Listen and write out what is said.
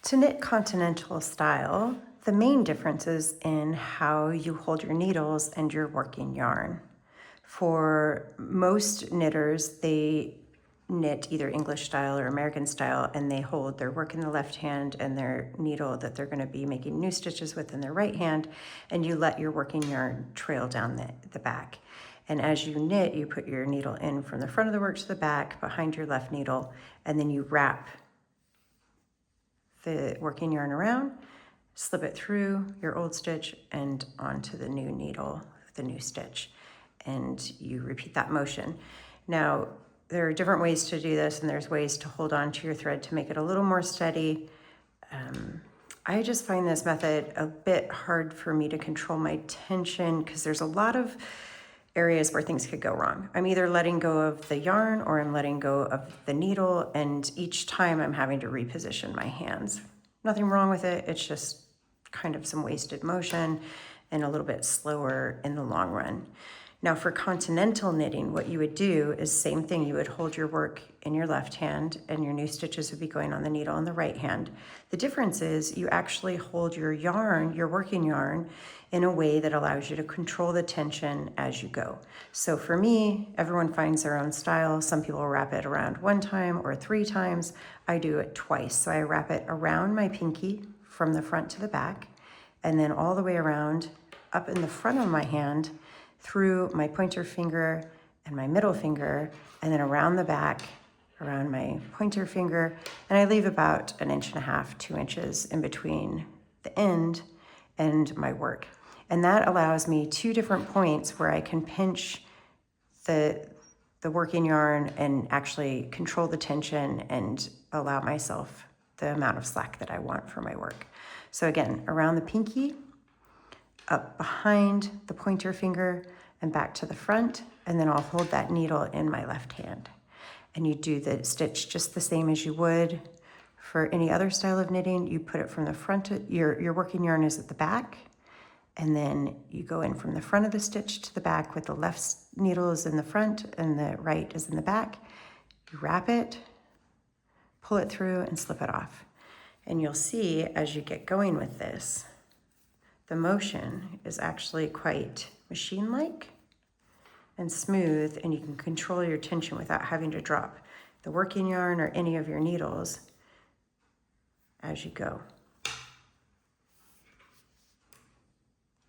To knit continental style, the main difference is in how you hold your needles and your working yarn. For most knitters, they knit either English style or American style, and they hold their work in the left hand and their needle that they're going to be making new stitches with in their right hand, and you let your working yarn trail down the back. And as you knit, you put your needle in from the front of the work to the back behind your left needle, and then you wrap the working yarn around, slip it through your old stitch and onto the new needle, the new stitch, and you repeat that motion. Now, there are different ways to do this, and there's ways to hold on to your thread to make it a little more steady. I just find this method a bit hard for me to control my tension because there's a lot of areas where things could go wrong. I'm either letting go of the yarn or I'm letting go of the needle, and each time I'm having to reposition my hands. Nothing wrong with it, it's just kind of some wasted motion and a little bit slower in the long run. Now for continental knitting, what you would do is same thing. You would hold your work in your left hand and your new stitches would be going on the needle in the right hand. The difference is you actually hold your yarn, your working yarn, in a way that allows you to control the tension as you go. So for me, everyone finds their own style. Some people wrap it around 1 time or 3 times. I do it twice. So I wrap it around my pinky from the front to the back, and then all the way around up in the front of my hand through my pointer finger and my middle finger, and then around the back, around my pointer finger, and I leave about 1.5 to 2 inches in between the end and my work. And that allows me 2 different points where I can pinch the working yarn and actually control the tension and allow myself the amount of slack that I want for my work. So again, around the pinky, up behind the pointer finger and back to the front, and then I'll hold that needle in my left hand. And you do the stitch just the same as you would for any other style of knitting. You put it from the front, your working yarn is at the back, and then you go in from the front of the stitch to the back with the left needle is in the front and the right is in the back. You wrap it, pull it through and slip it off. And you'll see as you get going with this, the motion is actually quite machine-like and smooth, and you can control your tension without having to drop the working yarn or any of your needles as you go.